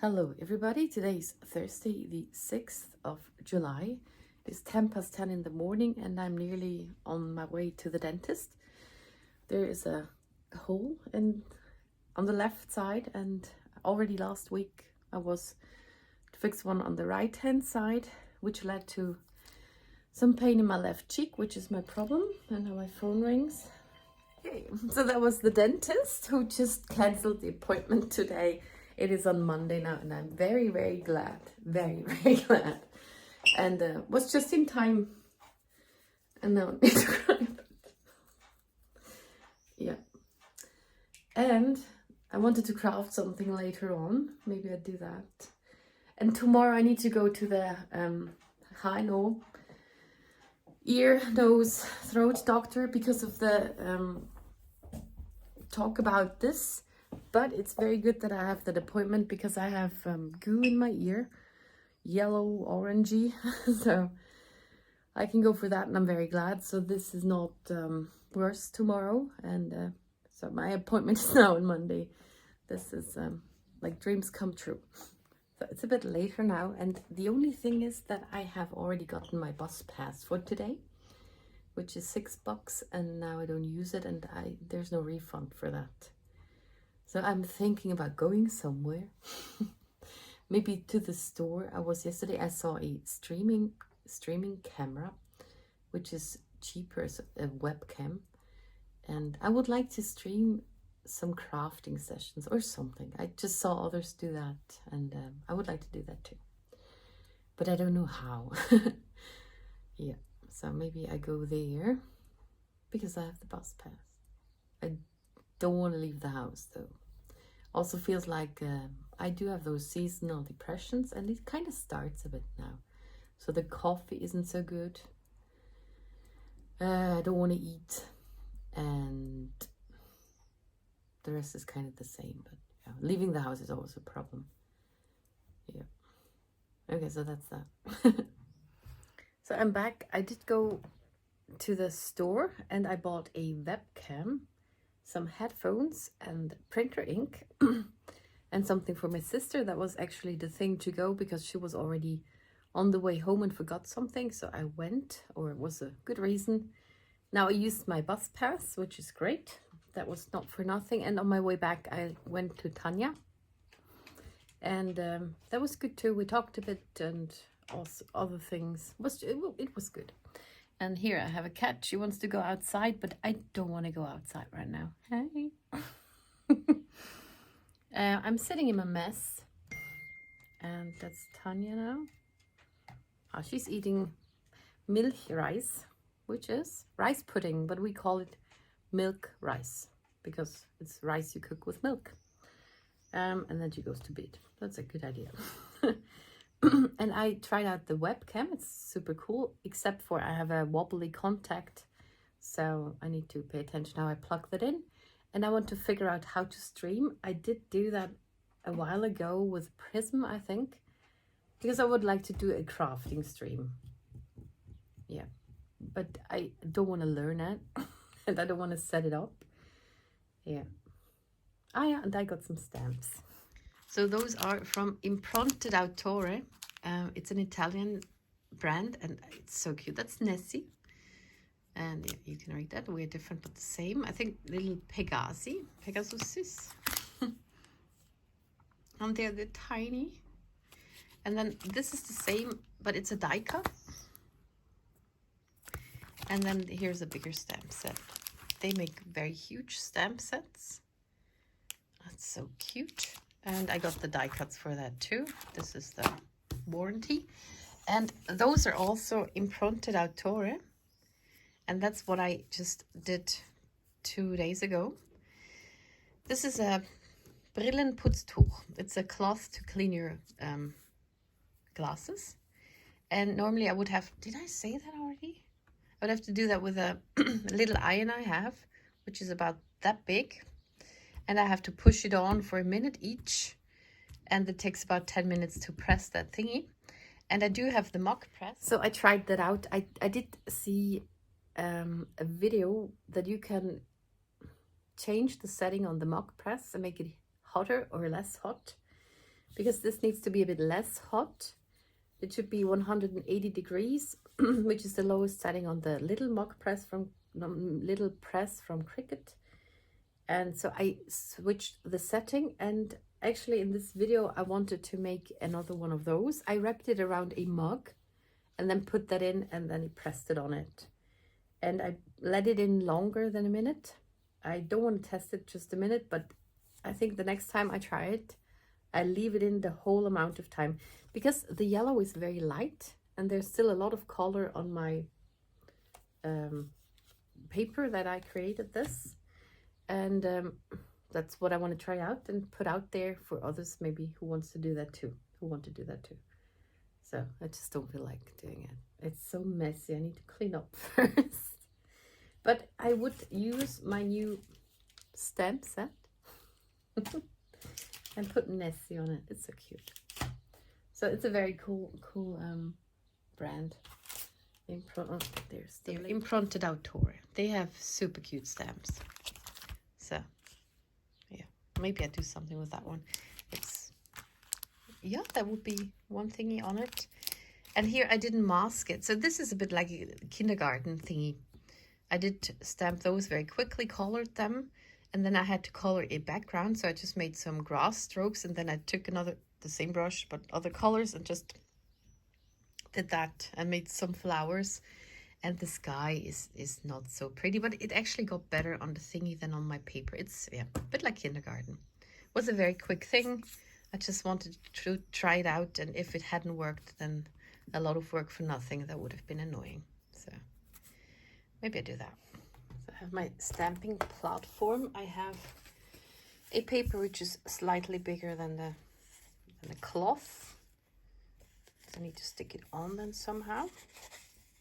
Hello everybody, today's Thursday the 6th of July. It's 10 past 10 in the morning and I'm nearly on my way to the dentist. There is a hole on the left side, and already last week I was to fix one on the right hand side, which led to some pain in my left cheek, which is my problem. And now my phone rings. Okay. So that was the dentist who just cancelled the appointment today. It is on Monday now, and I'm very, very glad. Very, very glad. And was just in time. And now I need to cry. Yeah. And I wanted to craft something later on. Maybe I'd do that. And tomorrow I need to go to the ear, nose, throat doctor because of the talk about this. But it's very good that I have that appointment because I have goo in my ear, yellow, orangey. So I can go for that, and I'm very glad. So this is not worse tomorrow. And so my appointment is now on Monday. This is like dreams come true. So it's a bit later now. And the only thing is that I have already gotten my bus pass for today, which is $6. And now I don't use it, and there's no refund for that. So I'm thinking about going somewhere, maybe to the store. Yesterday I saw a streaming camera, which is cheaper, as a webcam. And I would like to stream some crafting sessions or something. I just saw others do that, and I would like to do that too. But I don't know how. Yeah, so maybe I go there because I have the bus pass. I don't want to leave the house though. Also feels like I do have those seasonal depressions, and it kind of starts a bit now. So the coffee isn't so good. I don't want to eat, and the rest is kind of the same. But yeah, leaving the house is always a problem. Yeah. Okay, so that's that. So I'm back. I did go to the store and I bought a webcam, some headphones, and printer ink, and something for my sister. That was actually the thing to go because she was already on the way home and forgot something. So I went, or it was a good reason. Now I used my bus pass, which is great. That was not for nothing. And on my way back, I went to Tanya. And that was good too. We talked a bit and also other things. It was good. And here I have a cat. She wants to go outside, but I don't want to go outside right now. Hey. I'm sitting in my mess. And that's Tanya now. Oh, she's eating milk rice, which is rice pudding, but we call it milk rice because it's rice you cook with milk. And then she goes to bed. That's a good idea. And I tried out the webcam. It's super cool, except for I have a wobbly contact, so I need to pay attention how I plug that in. And I want to figure out how to stream. I did do that a while ago with Prism, I think, because I would like to do a crafting stream. Yeah, but I don't want to learn it and I don't want to set it up. Yeah. Ah yeah, and I got some stamps. So those are from Impronte Autore. It's an Italian brand, and it's so cute. That's Nessie. And yeah, you can read that. We're different but the same. I think little Pegasus. And they're tiny. And then this is the same, but it's a die cut. And then here's a bigger stamp set. They make very huge stamp sets. That's so cute. And I got the die cuts for that too. This is the warranty. And those are also Impronte Autore. And that's what I just did 2 days ago. This is a Brillenputztuch. It's a cloth to clean your glasses. And normally I would have, did I say that already? I would have to do that with a little iron I have, which is about that big. And I have to push it on for a minute each. And it takes about 10 minutes to press that thingy. And I do have the Mugpress. So I tried that out. I did see a video that you can change the setting on the Mugpress and make it hotter or less hot. because this needs to be a bit less hot. It should be 180 degrees, which is the lowest setting on the little press from Cricut. And so I switched the setting, and actually in this video I wanted to make another one of those. I wrapped it around a mug and then put that in, and then I pressed it on it. And I let it in longer than a minute. I don't want to test it just a minute, but I think the next time I try it, I leave it in the whole amount of time, because the yellow is very light and there's still a lot of color on my paper that I created this. And that's what I want to try out and put out there for others maybe who want to do that too. So I just don't feel like doing it. It's so messy. I need to clean up first. But I would use my new stamp set and put Nessie on it. It's so cute. So it's a very cool brand. They're Impronte Autore. They have super cute stamps. So yeah, maybe I do something with that one. Yeah, that would be one thingy on it. And here I didn't mask it. So this is a bit like a kindergarten thingy. I did stamp those very quickly, colored them, and then I had to color a background. So I just made some grass strokes, and then I took the same brush, but other colors, and just did that and made some flowers. And the sky is not so pretty, but it actually got better on the thingy than on my paper. It's, yeah, a bit like kindergarten. It was a very quick thing. I just wanted to try it out, and if it hadn't worked, then a lot of work for nothing. That would have been annoying. So maybe I do that. So I have my stamping platform. I have a paper which is slightly bigger than the cloth. So I need to stick it on then somehow.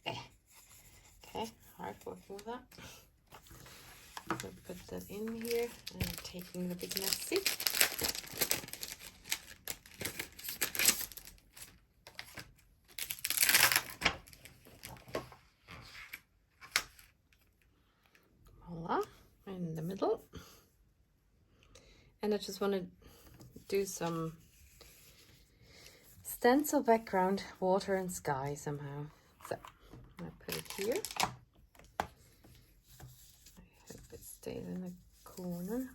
Okay, hard working with that. I'll put that in here, and I'm taking the big Nessie. Voila, in the middle. And I just want to do some stencil background, water and sky somehow. So I put it here. I hope it stays in the corner.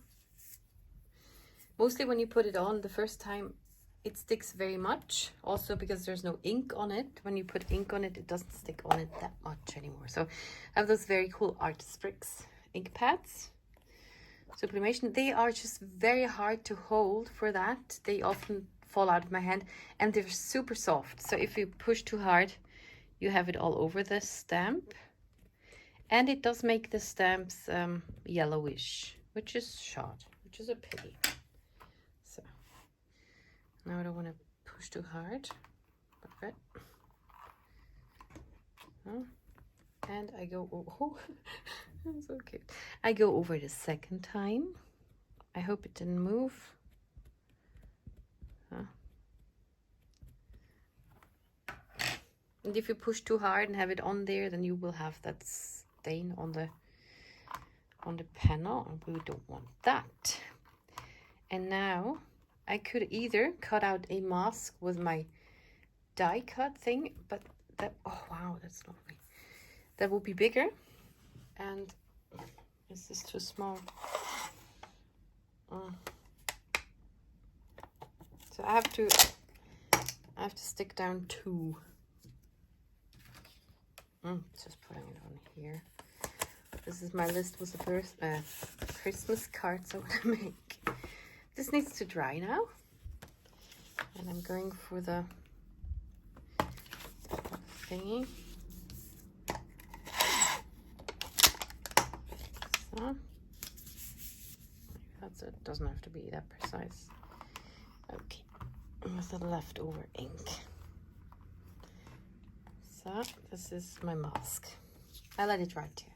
Mostly when you put it on the first time, it sticks very much. Also because there's no ink on it. When you put ink on it, it doesn't stick on it that much anymore. So I have those very cool Artesprix ink pads. Sublimation. They are just very hard to hold for that. They often fall out of my hand, and they're super soft. So if you push too hard, you have it all over the stamp. And it does make the stamps yellowish, which is short, which is a pity. So now I don't want to push too hard. Perfect. And I go, oh, that's so cute. I go over the second time. I hope it didn't move. And if you push too hard and have it on there, then you will have that stain on the panel, and we don't want that. And now I could either cut out a mask with my die cut thing, but that, oh wow, that's lovely. That will be bigger, and this is too small. So I have to stick down two. Just putting it on here. This is my list with the Christmas cards I want to make. This needs to dry now, and I'm going for the thingy. So that's it. Doesn't have to be that precise. Okay, with the leftover ink. So this is my mask. I let it dry too.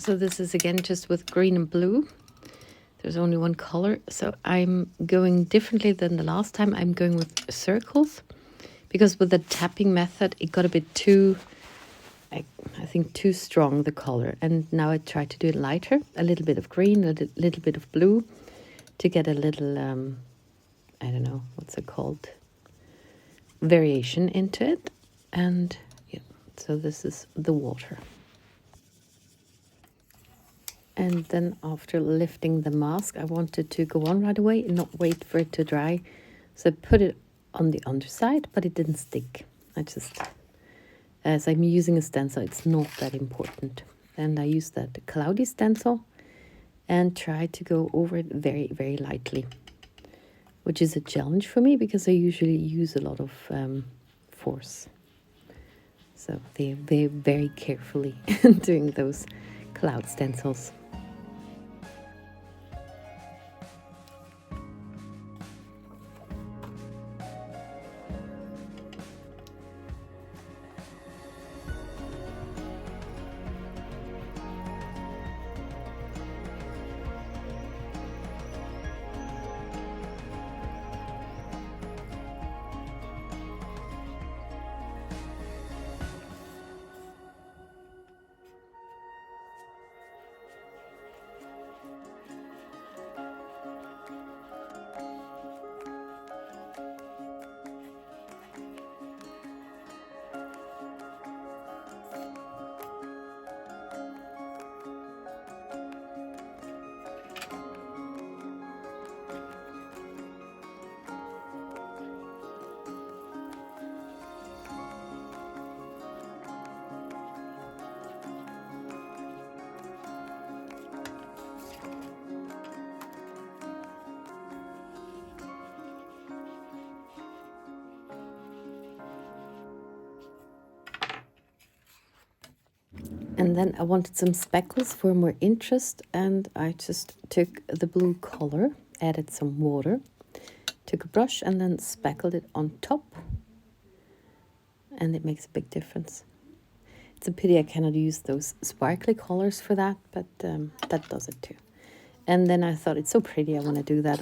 So this is again just with green and blue. There's only one color, so I'm going differently than the last time. I'm going with circles, because with the tapping method, it got a bit too, I think, too strong, the color. And now I try to do it lighter, a little bit of green, a little bit of blue, to get a little, I don't know, what's it called, variation into it. And yeah, so this is the water. And then after lifting the mask, I wanted to go on right away and not wait for it to dry. So I put it on the underside, but it didn't stick. I just, as I'm using a stencil, it's not that important. And I used that cloudy stencil and tried to go over it very, very lightly, which is a challenge for me because I usually use a lot of force. So they're very carefully doing those cloud stencils. And then I wanted some speckles for more interest, and I just took the blue color, added some water, took a brush and then speckled it on top, and it makes a big difference. It's a pity I cannot use those sparkly colors for that, but that does it too. And then I thought it's so pretty, I want to do that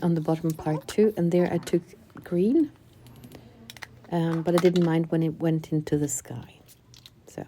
on the bottom part too, and there I took green, but I didn't mind when it went into the sky. So.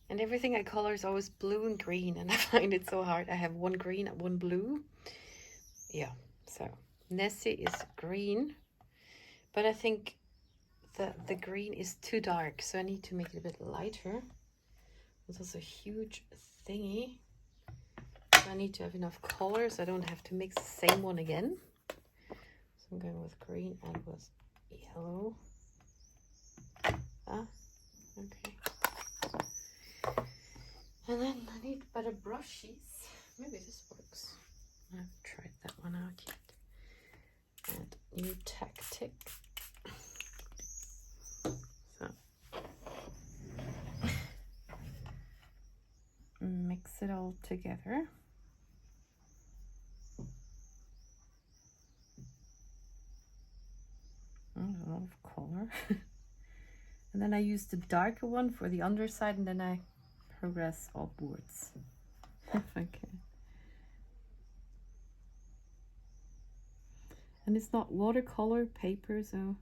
And everything I color is always blue and green, and I find it so hard. I have one green and one blue. Yeah, so Nessie is green, but I think the green is too dark, so I need to make it a bit lighter. It's also a huge thingy. So I need to have enough colors. I don't have to mix the same one again. So I'm going with green and with yellow. Ah, okay. And then I need better brushes. Maybe this works. I haven't tried that one out yet. And new tactic. So mix it all together. Oh, a lot of color. And then I use the darker one for the underside, and then I progress upwards. Okay. And it's not watercolor paper, so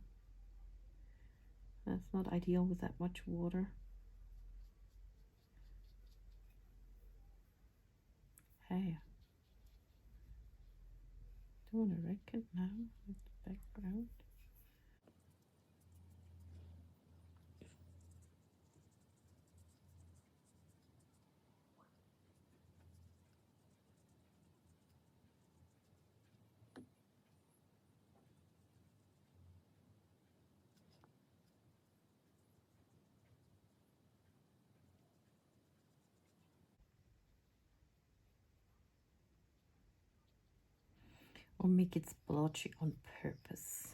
that's not ideal with that much water. Hey, do you want to wreck it now with the background? Or make it splotchy on purpose.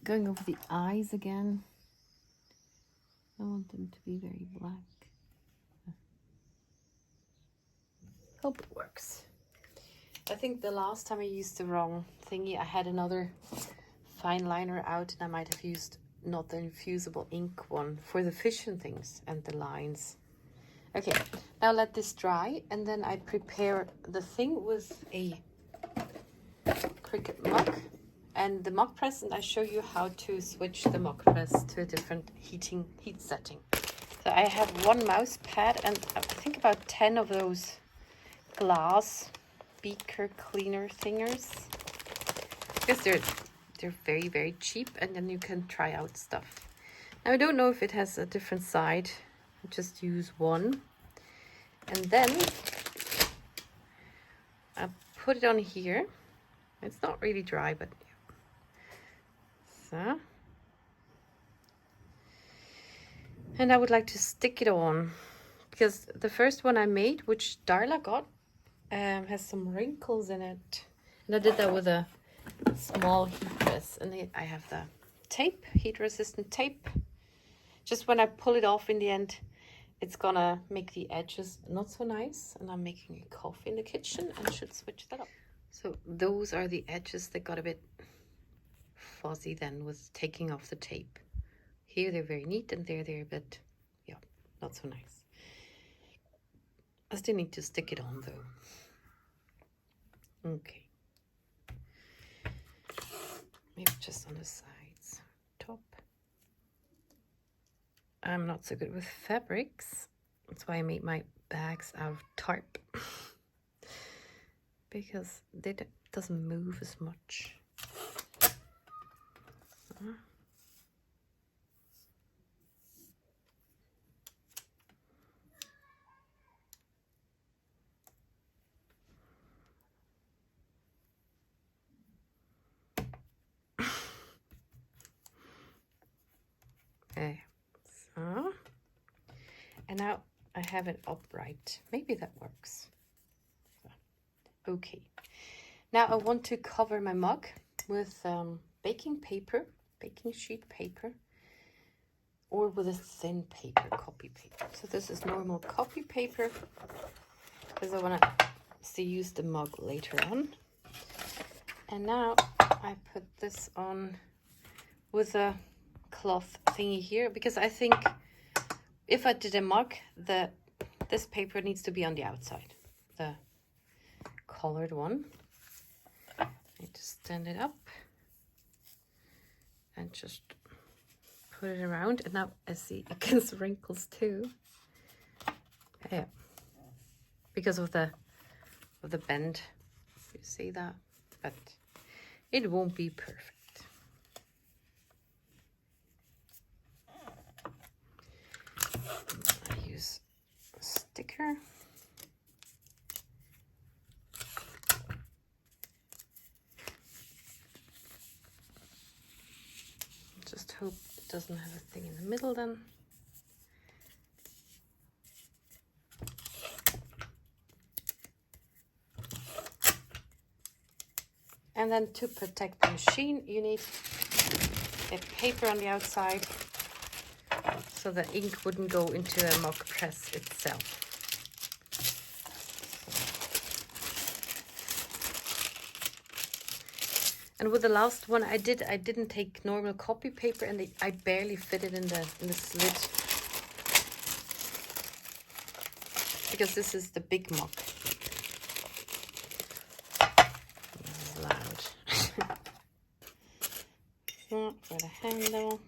Going over the eyes again. I want them to be very black. Hope it works. I think the last time I used the wrong thingy, I had another fine liner out and I might have used not the infusible ink one for the fish and things and the lines. Okay, now let this dry and then I prepare the thing with a Cricut mug and the Mugpress, and I show you how to switch the Mugpress to a different heat setting. So I have one mouse pad and I think about 10 of those glass beaker cleaner thingers, because they're very, very cheap, and then you can try out stuff. Now I don't know if it has a different side. I just use one, and then I put it on here. It's not really dry, but so. And I would like to stick it on, because the first one I made, which Darla got, has some wrinkles in it. And I did that with a small heat press. And I have the tape, heat-resistant tape. Just when I pull it off in the end, it's gonna make the edges not so nice. And I'm making a coffee in the kitchen and should switch that up. So those are the edges that got a bit fuzzy then with taking off the tape. Here they're very neat and there they're a bit, yeah, not so nice. I still need to stick it on though. Okay. Maybe just on the sides, top. I'm not so good with fabrics. That's why I made my bags out of tarp. Because it doesn't move as much. Okay, so, and now I have it upright. Maybe that works. Okay, now I want to cover my mug with baking paper, baking sheet paper, or with a thin paper, copy paper. So this is normal copy paper, because I want to use the mug later on. And now I put this on with a cloth thingy here, because I think if I did a mug, this paper needs to be on the outside, the colored one. I just stand it up and just put it around, and now I see it gets wrinkles too. Yeah, because of the bend. You see that, but it won't be perfect. I use a sticker. Just hope it doesn't have a thing in the middle then. And then to protect the machine, you need a paper on the outside so the ink wouldn't go into the Mugpress itself. And with the last one I didn't take normal copy paper, and I barely fit it in the slit, because this is the big mug. This is loud. So for the handle.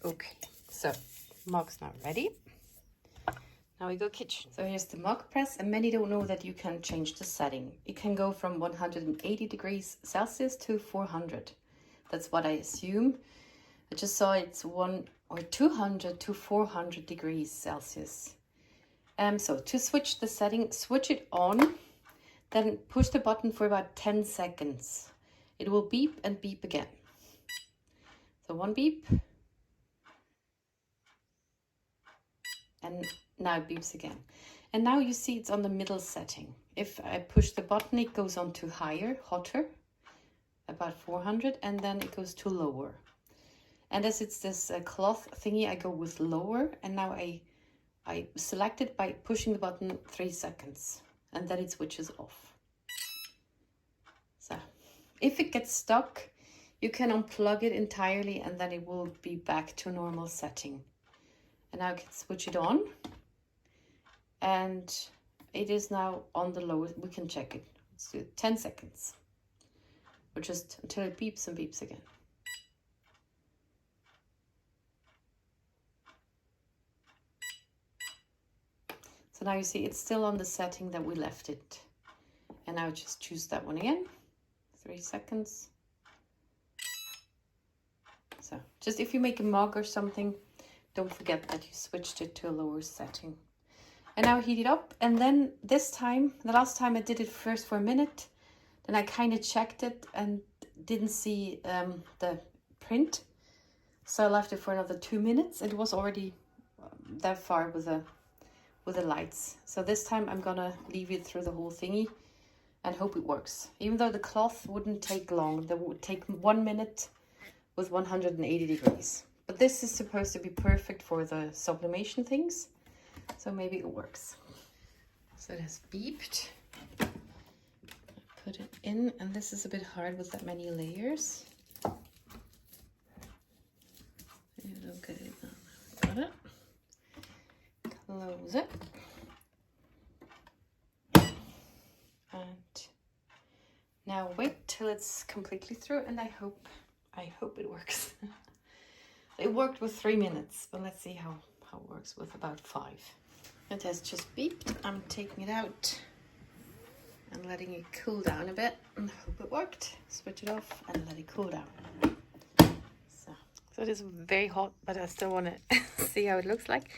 Okay, so mug's now ready. Now we go kitchen. So here's the Mugpress, and many don't know that you can change the setting. You can go from 180 degrees Celsius to 400. That's what I assume. I just saw it's 100 or 200 to 400 degrees Celsius. So to switch the setting, switch it on, then push the button for about 10 seconds. It will beep and beep again. So one beep. And now it beeps again. And now you see it's on the middle setting. If I push the button, it goes on to higher, hotter, about 400, and then it goes to lower. And as it's this cloth thingy, I go with lower, and now I select it by pushing the button 3 seconds, and then it switches off. So if it gets stuck, you can unplug it entirely, and then it will be back to normal setting. And now I can switch it on, and it is now on the lowest. We can check it. Let's do 10 seconds, or just until it beeps and beeps again. So now you see it's still on the setting that we left it. And now just choose that one again. 3 seconds. So just if you make a mug or something, don't forget that you switched it to a lower setting. And now heat it up. And then this time, the last time I did it first for a minute, then I kind of checked it and didn't see the print. So I left it for another 2 minutes. It was already that far with the lights. So this time I'm gonna leave it through the whole thingy and hope it works. Even though the cloth wouldn't take long, that would take 1 minute with 180 degrees. But this is supposed to be perfect for the sublimation things, so maybe it works. So it has beeped. Put it in, and this is a bit hard with that many layers. Okay, got it. Close it. And now wait till it's completely through, and I hope it works. It worked with 3 minutes, but let's see how it works with about 5. It has just beeped. I'm taking it out and letting it cool down a bit, and hope it worked. Switch it off and let it cool down. So it is very hot, but I still want to see how it looks like.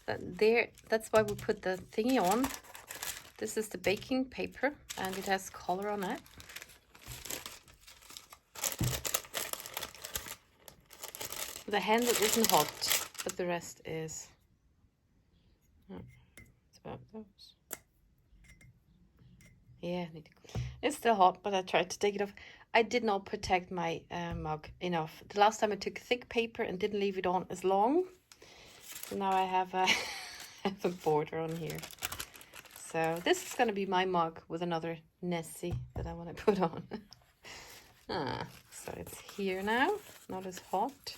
That's why we put the thingy on. This is the baking paper, and it has color on it. The handle isn't hot, but the rest is. It's about those. Yeah, I need to cool. It's still hot, but I tried to take it off. I did not protect my mug enough. The last time I took thick paper and didn't leave it on as long. So now I have a border on here. So this is going to be my mug with another Nessie that I want to put on. So it's here now, not as hot.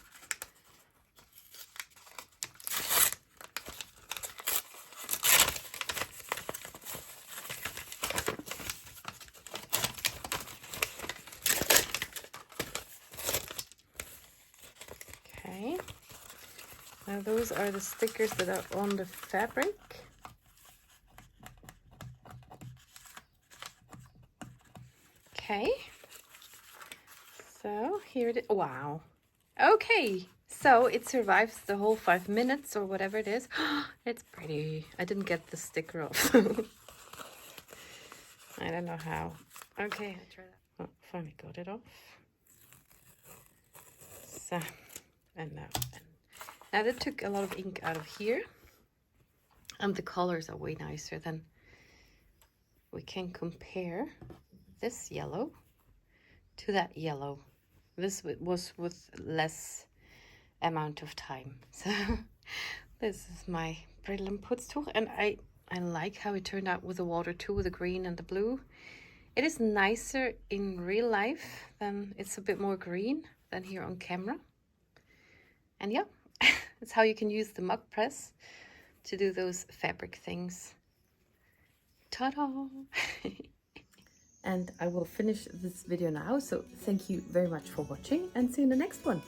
Okay. Now those are the stickers that are on the fabric. Okay, so here it is. Wow. Okay, so it survives the whole 5 minutes or whatever it is. It's pretty. I didn't get the sticker off. I don't know how. Okay, I try that. Oh, finally got it off. So, and now that took a lot of ink out of here. And the colors are way nicer than we can compare this yellow to that yellow. This was with less amount of time. So this is my Brillenputztuch, and I like how it turned out with the water too, with the green and the blue. It is nicer in real life than, it's a bit more green than here on camera. And yeah, that's how you can use the Mugpress to do those fabric things. Ta-da! And I will finish this video now, so thank you very much for watching and see you in the next one.